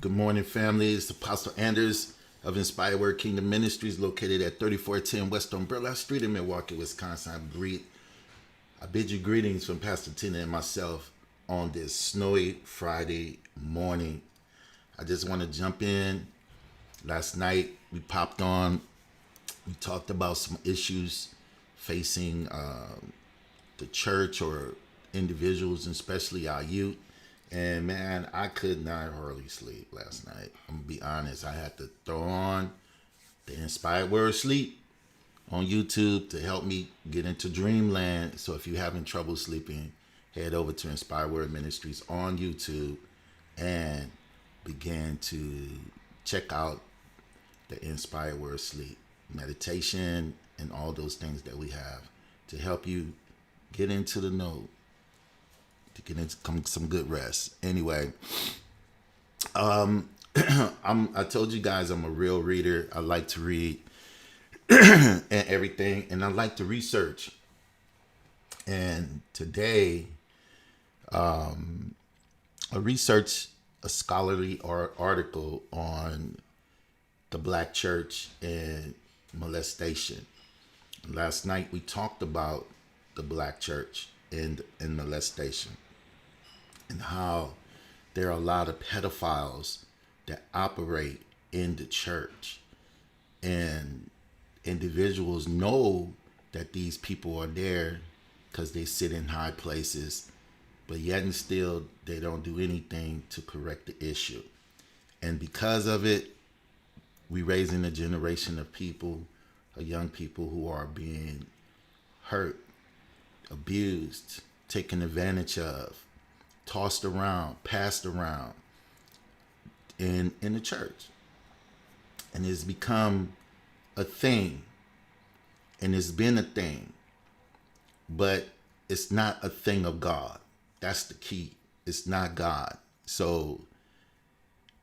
Good morning, family. It's Apostle Anders of Inspired Word Kingdom Ministries, located at 3410 West Umbrella Street in Milwaukee, Wisconsin. I bid you greetings from Pastor Tina and myself on this snowy Friday morning. I just want to jump in. Last night we popped on. We talked about some issues facing the church or individuals, and especially our youth. And man, I could not hardly sleep last night. I'm gonna be honest. I had to throw on the Inspired Word Sleep on YouTube to help me get into dreamland. So if you're having trouble sleeping, head over to Inspired Word Ministries on YouTube and begin to check out the Inspired Word Sleep meditation and all those things that we have to help you get into the know, to get into some good rest. Anyway, I told you guys I'm a real reader. I like to read and everything, and I like to research. And today, I researched a scholarly article on the black church and molestation. Last night we talked about the black church and molestation, and how there are a lot of pedophiles that operate in the church, and individuals know that these people are there because they sit in high places, but yet and still they don't do anything to correct the issue. And because of it, we raising a generation of people, young people who are being hurt, abused, taken advantage of, tossed around, passed around in the church. And it's become a thing, and it's been a thing, but it's not a thing of God. That's the key. It's not God. So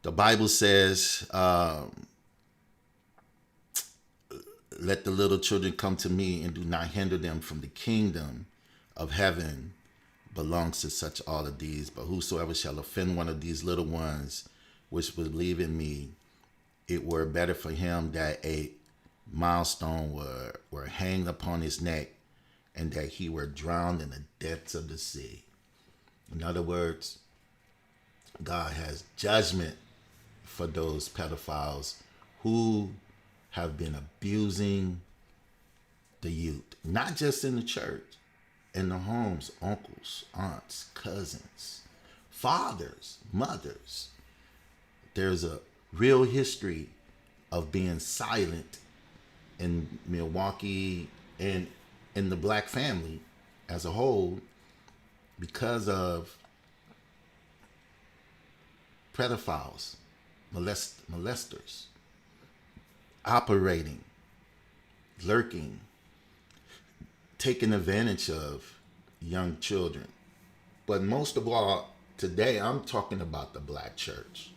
the Bible says, let the little children come to me, and do not hinder them, from the kingdom of heaven belongs to such all of these. But whosoever shall offend one of these little ones which believe in me, it were better for him that a milestone were hanged upon his neck, and that he were drowned in the depths of the sea. In other words, God has judgment for those pedophiles who have been abusing the youth, not just in the church, in the homes, uncles, aunts, cousins, fathers, mothers. There's a real history of being silent in Milwaukee and in the black family as a whole because of pedophiles, molesters, operating, lurking, taking advantage of young children. But most of all, today I'm talking about the black church,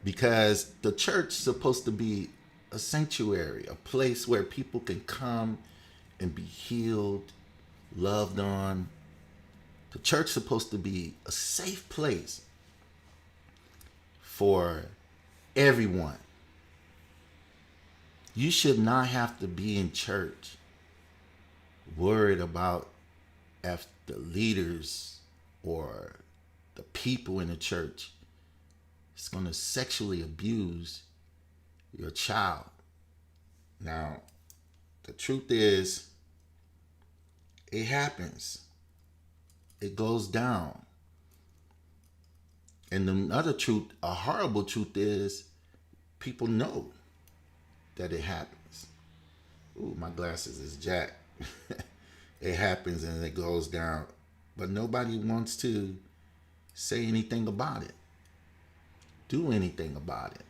because the church is supposed to be a sanctuary, a place where people can come and be healed, loved on. The church is supposed to be a safe place for everyone. You should not have to be in church worried about if the leaders or the people in the church is going to sexually abuse your child. Now, the truth is, it happens. It goes down. And another truth, a horrible truth, is people know that it happens. Ooh, my glasses is jacked. It happens and it goes down. But nobody wants to say anything about it, do anything about it.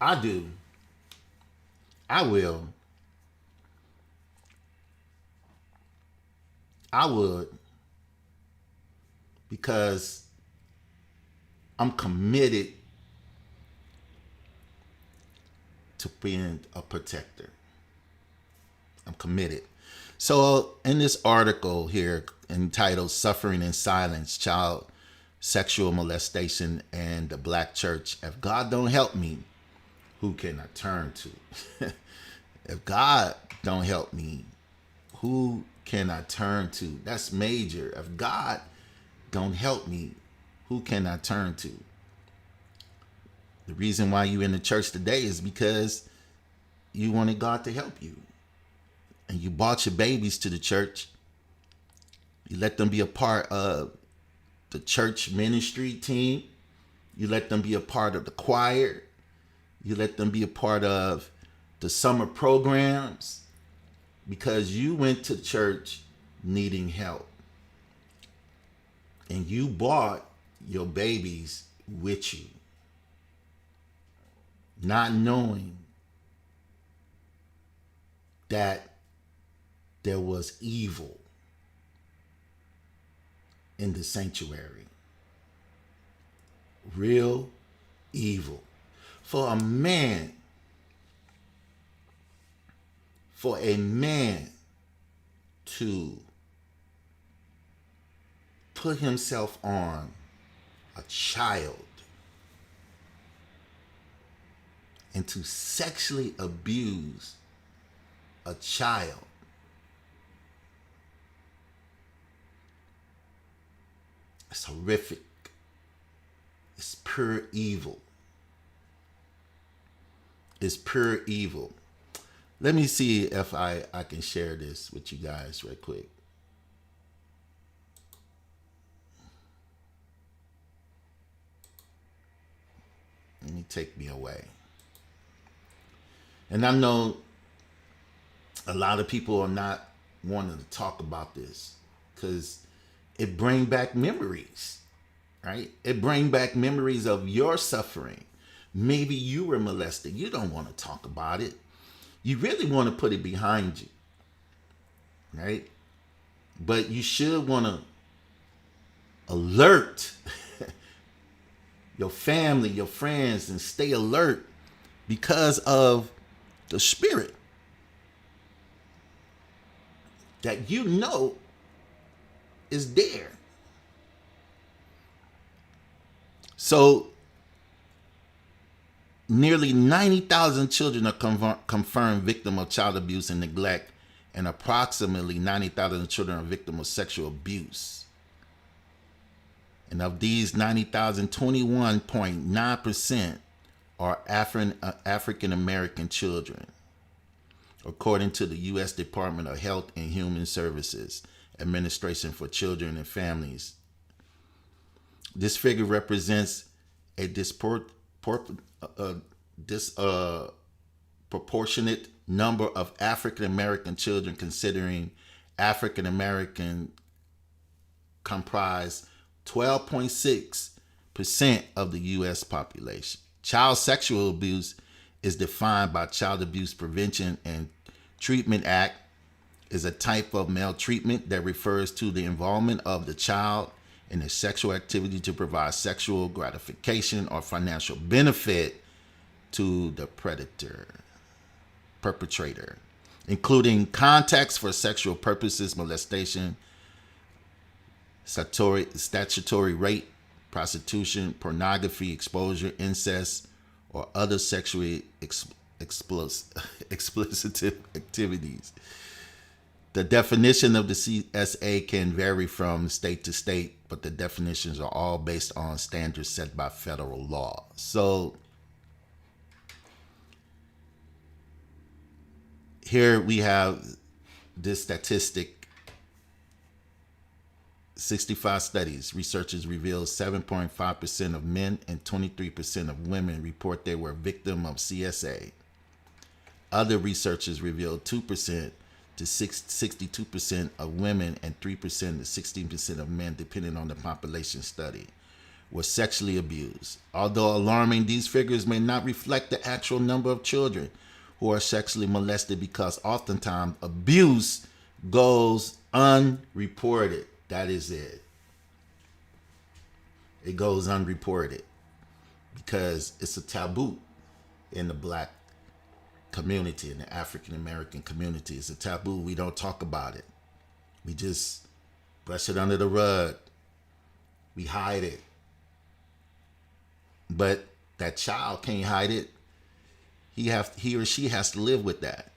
I do. I will. I would, because I'm committed to being a protector. I'm committed. So in this article here entitled "Suffering in Silence, Child sexual molestation in the black church. If God don't help me, who can I turn to? If God don't help me, who can I turn to? That's major. If God don't help me, who can I turn to? The reason why you in the church today is because you wanted God to help you. And you brought your babies to the church. You let them be a part of the church ministry team. You let them be a part of the choir. You let them be a part of the summer programs because you went to church needing help. And you brought your babies with you, not knowing that there was evil in the sanctuary. Real evil. For a man to put himself on a child and to sexually abuse a child, it's horrific. It's pure evil. It's pure evil. Let me see if I can share this with you guys real quick. Let me take me away. And I know a lot of people are not wanting to talk about this because it brings back memories, right? It brings back memories of your suffering. Maybe you were molested. You don't want to talk about it. You really want to put it behind you, right? But you should want to alert your family, your friends, and stay alert because of the spirit that you know is there. So nearly 90,000 children are confirmed victim of child abuse and neglect, and approximately 90,000 children are victim of sexual abuse. And of these 90,000, 21.9% are African American children, according to the U.S. Department of Health and Human Services Administration for Children and Families. This figure represents a disproportionate number of African American children, considering African American comprise 12.6% of the U.S. population. Child sexual abuse is defined by Child Abuse Prevention and Treatment Act, is a type of maltreatment that refers to the involvement of the child in a sexual activity to provide sexual gratification or financial benefit to the perpetrator, including contacts for sexual purposes, molestation, statutory rape, prostitution, pornography, exposure, incest, or other sexually explicit activities. The definition of the CSA can vary from state to state, but the definitions are all based on standards set by federal law. So here we have this statistic. 65 studies. Researchers reveal 7.5% of men and 23% of women report they were a victim of CSA. Other researchers revealed 2% to 62% of women and 3% to 16% of men, depending on the population study, were sexually abused. Although alarming, these figures may not reflect the actual number of children who are sexually molested because oftentimes abuse goes unreported. That is it. It goes unreported because it's a taboo in the black community, in the African American community. It's a taboo. We don't talk about it. We just brush it under the rug. We hide it. But that child can't hide it. He or she has to live with that.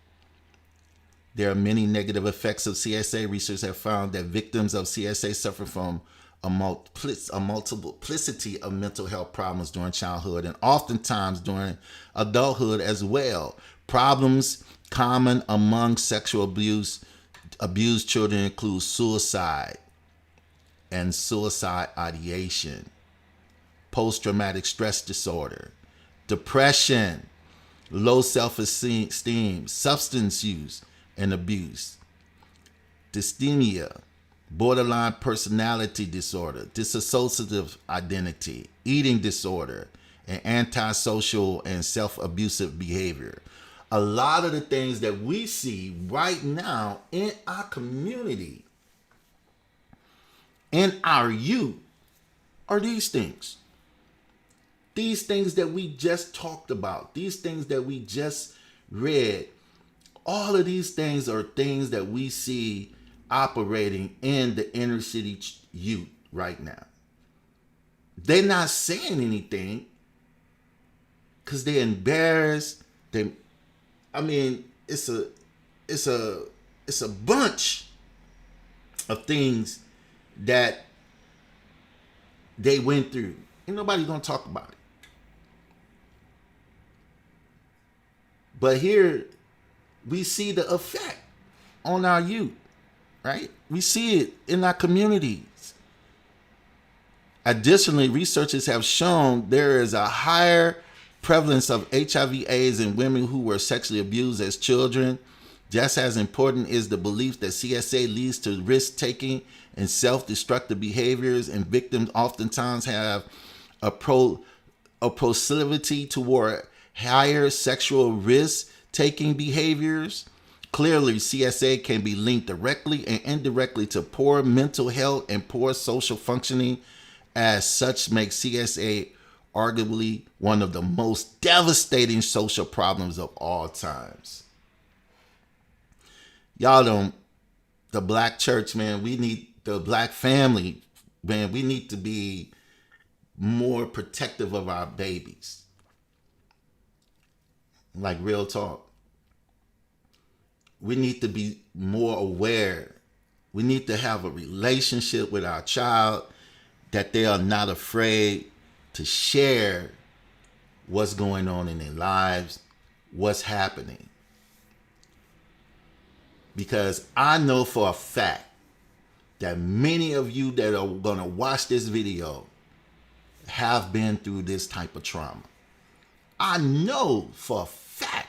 There are many negative effects of CSA. Research have found that victims of CSA suffer from a multiplicity of mental health problems during childhood and oftentimes during adulthood as well. Problems common among sexual abused children include suicide and suicide ideation, post-traumatic stress disorder, depression, low self-esteem, substance use and abuse, dysthymia, borderline personality disorder, dissociative identity, eating disorder, and antisocial and self-abusive behavior. A lot of the things that we see right now in our community, in our youth, are these things. These things that we just talked about, these things that we just read, all of these things are things that we see operating in the inner city youth right now. They're not saying anything because they're embarrassed. It's a bunch of things that they went through. Ain't nobody gonna talk about it. But here we see the effect on our youth, right? We see it in our communities. Additionally, researchers have shown there is a higher prevalence of HIV/AIDS in women who were sexually abused as children. Just as important is the belief that CSA leads to risk-taking and self-destructive behaviors, and victims oftentimes have a proclivity toward higher sexual risk-taking behaviors. Clearly, CSA can be linked directly and indirectly to poor mental health and poor social functioning. As such, makes CSA arguably one of the most devastating social problems of all times. The black church, man, we need the black family, man, we need to be more protective of our babies. Like real talk. We need to be more aware. We need to have a relationship with our child that they are not afraid to share what's going on in their lives, what's happening. Because I know for a fact that many of you that are going to watch this video have been through this type of trauma. I know for a fact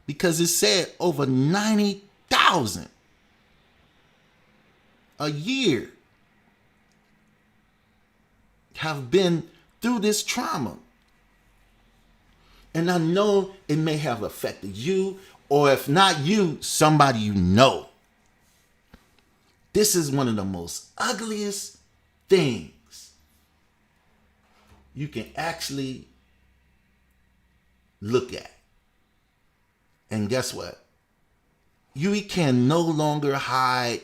because it said over 90,000 a year have been through this trauma. And I know it may have affected you, or if not you, somebody you know. This is one of the most ugliest things you can actually look at. And guess what? You can no longer hide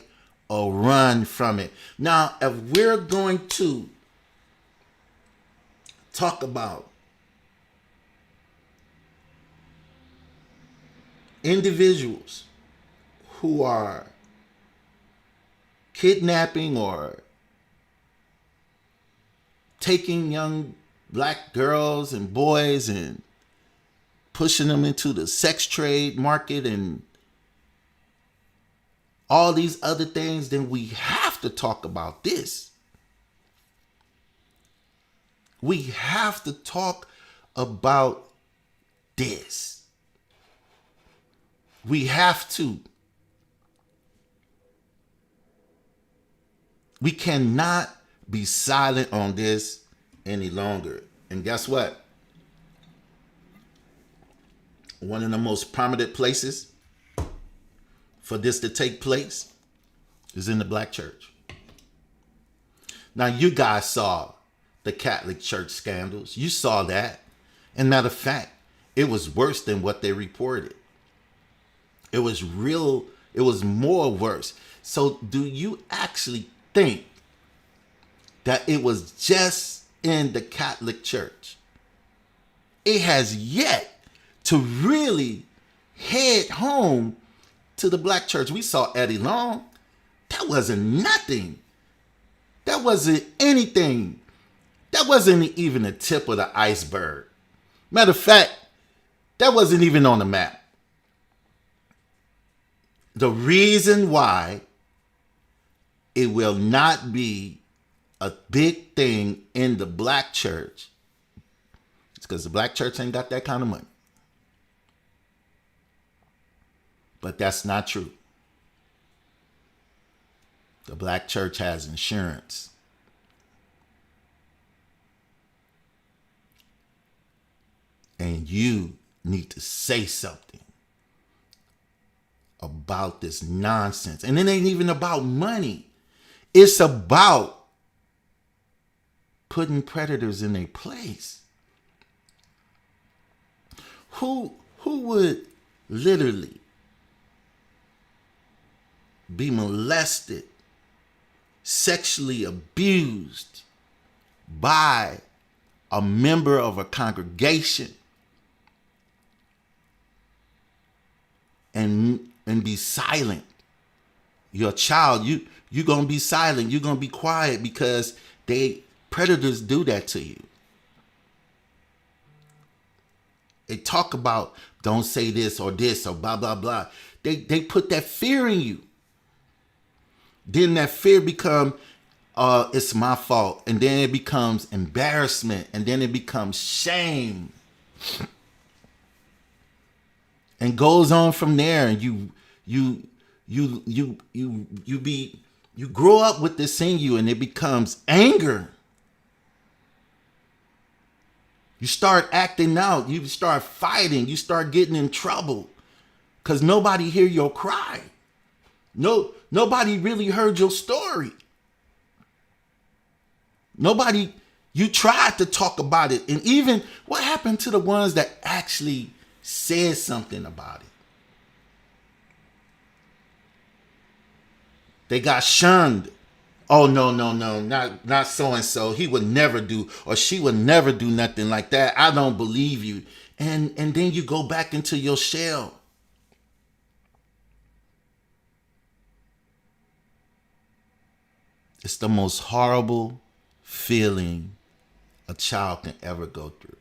or run from it. Now, if we're going to talk about individuals who are kidnapping or taking young black girls and boys and pushing them into the sex trade market and all these other things, then we have to talk about this. We have to talk about this. We have to. We cannot be silent on this any longer. And guess what? One of the most prominent places for this to take place is in the black church. Now, you guys saw the Catholic Church scandals. You saw that. And matter of fact, it was worse than what they reported. It was more worse. So do you actually think that it was just in the Catholic Church. It has yet to really head home to the black church. We saw Eddie Long. That wasn't nothing. That wasn't anything. That wasn't even the tip of the iceberg. Matter of fact, that wasn't even on the map. The reason why it will not be a big thing in the black church is because the black church ain't got that kind of money. But that's not true. The black church has insurance. And you need to say something about this nonsense. And it ain't even about money. It's about putting predators in their place. Who would literally be molested, sexually abused by a member of a congregation and be silent? Your child, you're going to be silent. You're going to be quiet because predators do that to you. They talk about don't say this or blah, blah, blah. They put that fear in you. Then that fear become, it's my fault. And then it becomes embarrassment. And then it becomes shame. And goes on from there. And you grow up with this in you, and it becomes anger. You start acting out. You start fighting. You start getting in trouble because nobody hear your cry. Nobody really heard your story. You tried to talk about it. And even what happened to the ones that actually said something about it? They got shunned. Oh, no, not so-and-so. He would never do, or she would never do nothing like that. I don't believe you. And then you go back into your shell. It's the most horrible feeling a child can ever go through.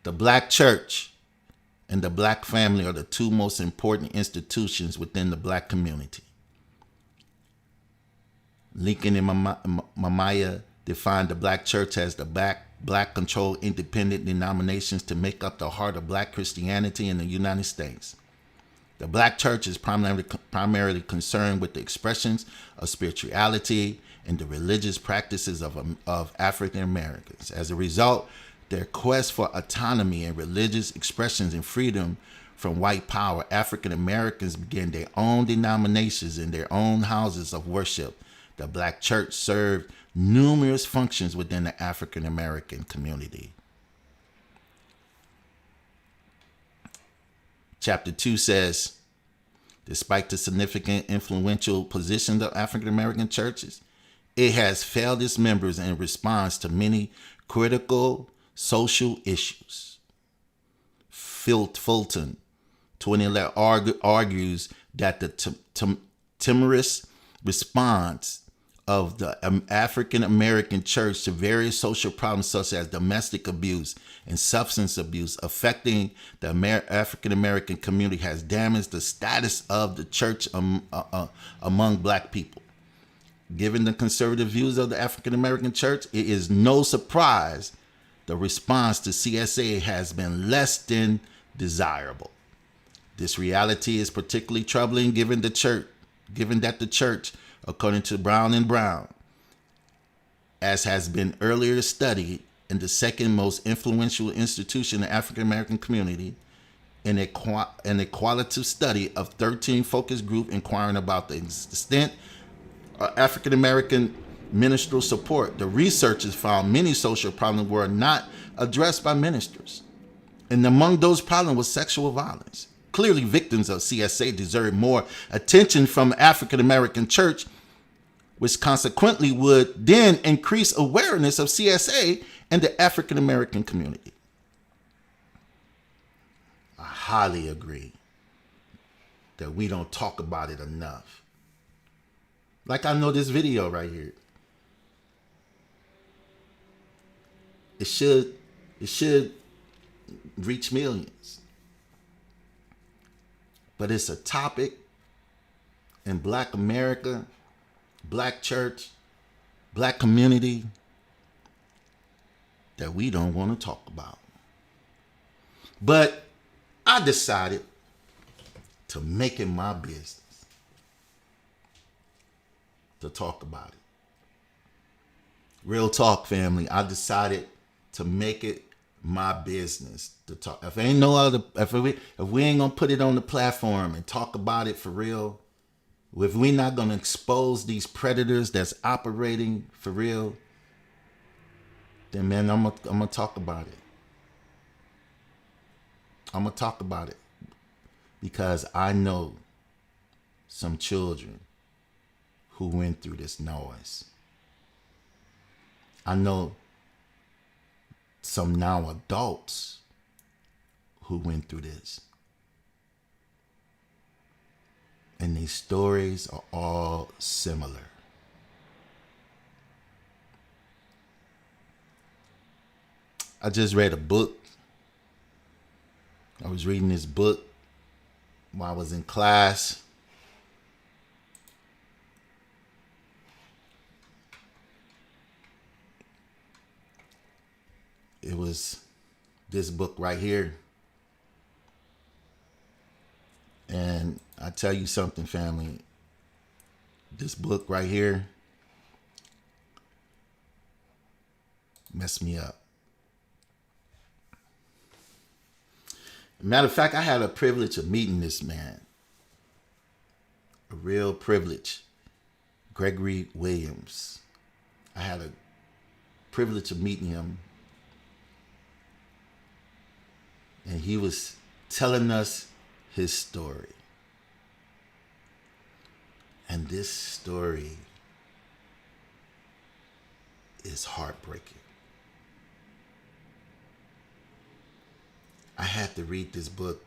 The black church and the black family are the two most important institutions within the black community. Lincoln and Mamaya defined the black church as the black controlled independent denominations to make up the heart of black Christianity in the United States. The black church is primarily concerned with the expressions of spirituality and the religious practices of African Americans. As a result, their quest for autonomy and religious expressions and freedom from white power, African Americans began their own denominations and their own houses of worship. The black church served numerous functions within the African American community. Chapter 2 says, despite the significant influential position of African American churches, it has failed its members in response to many critical social issues. Fulton, 2011, argues that the timorous response of the African American church to various social problems such as domestic abuse and substance abuse affecting the African American community has damaged the status of the church among black people. Given the conservative views of the African American church, it is no surprise the response to CSA has been less than desirable. This reality is particularly troubling given that the church, according to Brown and Brown, as has been earlier studied, in the second most influential institution in the African American community, in a qualitative study of 13 focus groups inquiring about the extent of African American ministerial support, the researchers found many social problems were not addressed by ministers. And among those problems was sexual violence. Clearly, victims of CSA deserve more attention from African American church which consequently would then increase awareness of CSA and the African American community. I highly agree that we don't talk about it enough. Like I know this video right here. It should reach millions. But it's a topic in Black America, Black church, Black community that we don't want to talk about. But I decided to make it my business to talk about it. Real talk, family. I decided to make it my business to talk. If ain't no other, if we ain't gonna put it on the platform and talk about it for real, if we not gonna expose these predators that's operating for real, then man, I'm gonna talk about it. I'm gonna talk about it because I know some children who went through this noise. I know some now adults who went through this. And these stories are all similar. I just read a book. I was reading this book while I was in class. It was this book right here. And I tell you something, family. This book right here messed me up. Matter of fact, I had a privilege of meeting this man. A real privilege. Gregory Williams. I had a privilege of meeting him. And he was telling us his story. And this story is heartbreaking. I had to read this book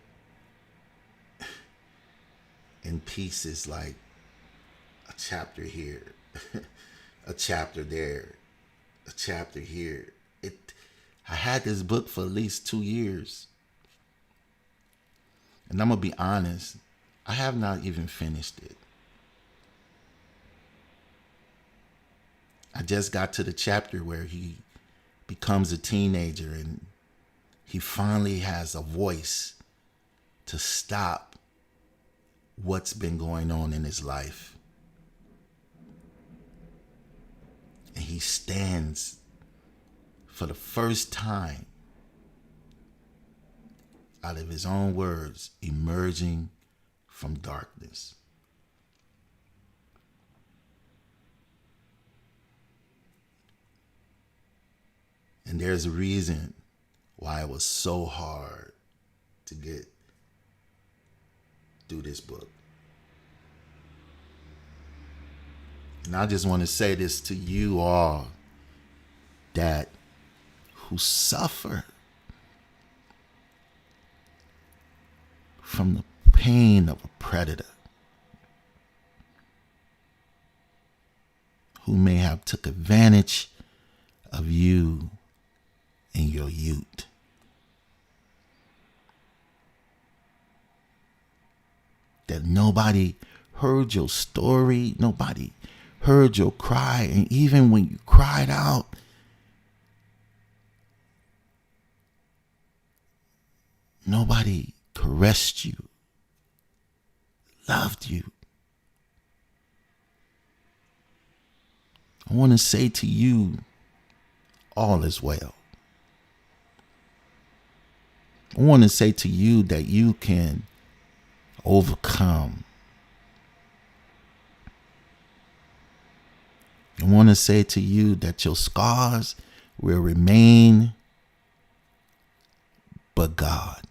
in pieces, like a chapter here, a chapter there, a chapter here. I had this book for at least 2 years. And I'm going to be honest, I have not even finished it. I just got to the chapter where he becomes a teenager and he finally has a voice to stop what's been going on in his life. And he stands for the first time, out of his own words, emerging from darkness. And there's a reason why it was so hard to get through this book. And I just want to say this to you all that who suffer from the pain of a predator who may have took advantage of you in your youth. That nobody heard your story, nobody heard your cry, and even when you cried out, nobody caressed you, loved you. I want to say to you, all is well. I want to say to you that you can overcome. I want to say to you that your scars will remain, but God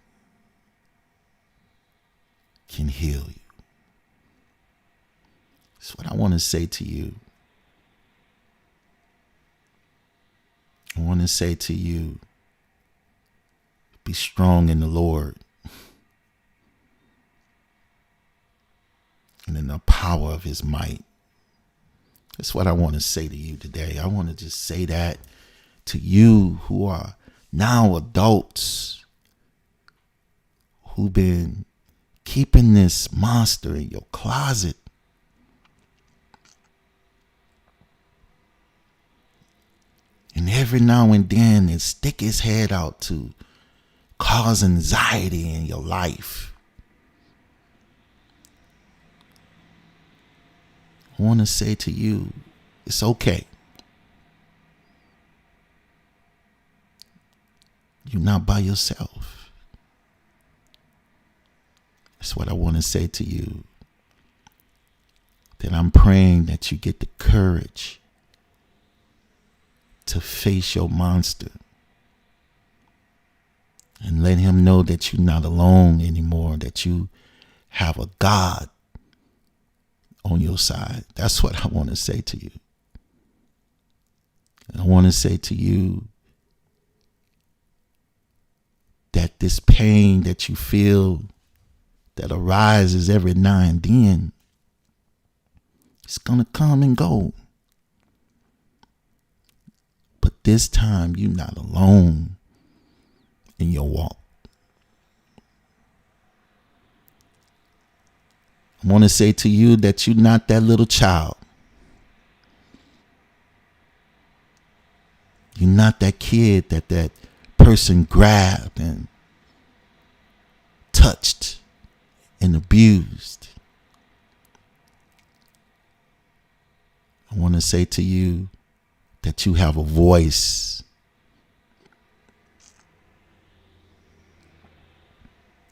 can heal you. That's what I want to say to you. want to say to you, be strong in the Lord and in the power of his might. That's what I want to say to you today. I want to just say that to you who are now adults, who've been keeping this monster in your closet. And every now and then it stick his head out to cause anxiety in your life. I want to say to you, it's okay. You're not by yourself. That's what I want to say to you. That I'm praying that you get the courage to face your monster and let him know that you're not alone anymore, that you have a God on your side. That's what I want to say to you. And I want to say to you that this pain that you feel that arises every now and then, it's going to come and go. But this time you're not alone in your walk. I want to say to you that you're not that little child. You're not that kid that person grabbed and touched and abused. I want to say to you that you have a voice.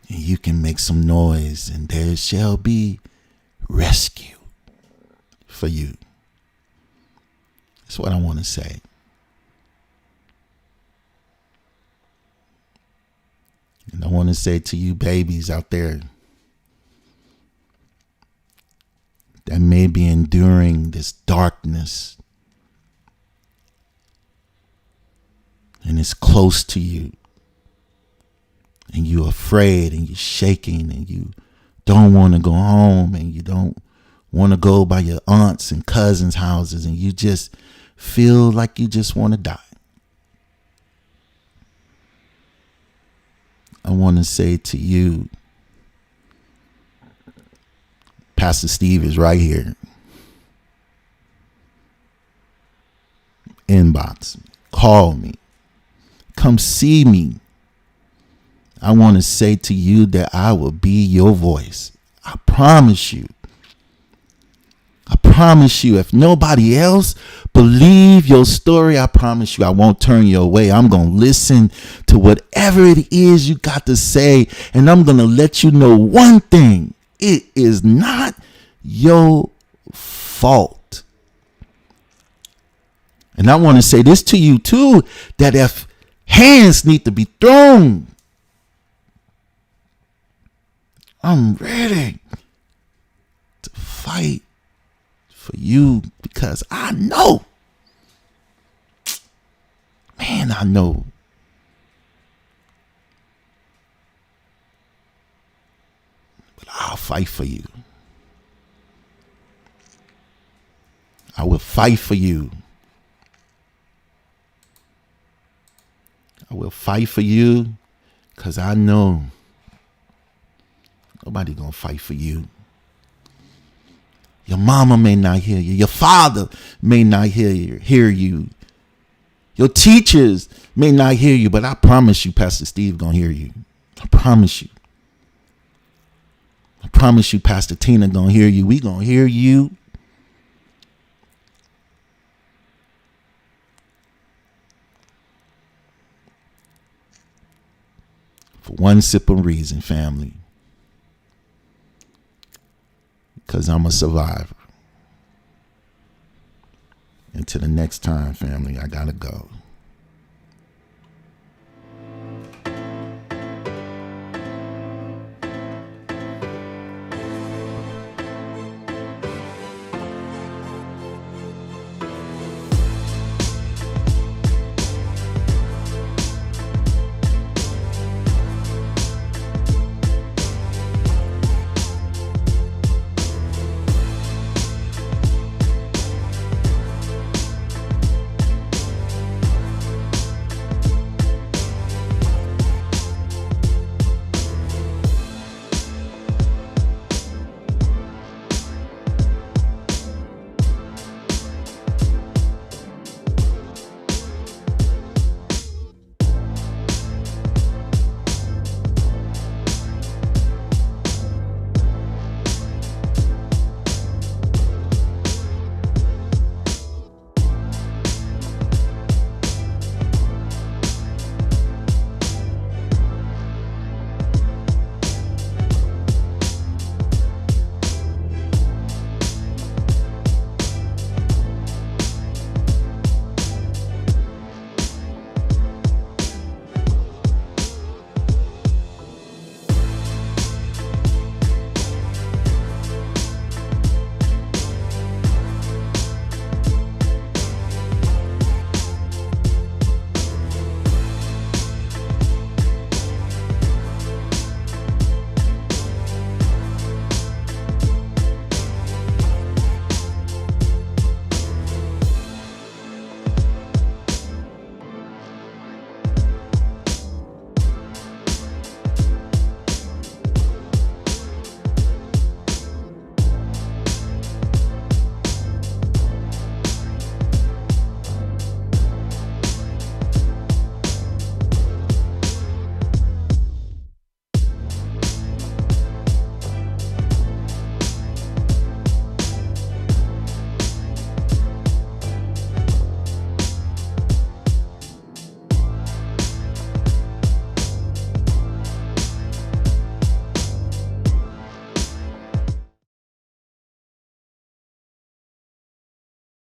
And you can make some noise, and there shall be rescue for you. That's what I want to say. And I want to say to you babies out there that may be enduring this darkness, and it's close to you, and you're afraid and you're shaking and you don't want to go home and you don't want to go by your aunts and cousins' houses and you just feel like you just want to die. I want to say to you, Pastor Steve is right here. Inbox me, call me, come see me. I want to say to you that I will be your voice. I promise you. I promise you, if nobody else believe your story, I promise you I won't turn you away. I'm going to listen to whatever it is you got to say, and I'm going to let you know one thing. It is not your fault. And I want to say this to you too, that if hands need to be thrown, I'm ready to fight for you because I know, man, I know but I'll fight for you. I will fight for you. I will fight for you because I know nobody gonna fight for you. Your mama may not hear you. Your father may not hear you. Your teachers may not hear you, but I promise you, Pastor Steve gonna hear you. I promise you. I promise you, Pastor Tina gonna hear you. We gonna hear you. For one simple reason, family. Because I'm a survivor. Until the next time, family, I gotta go.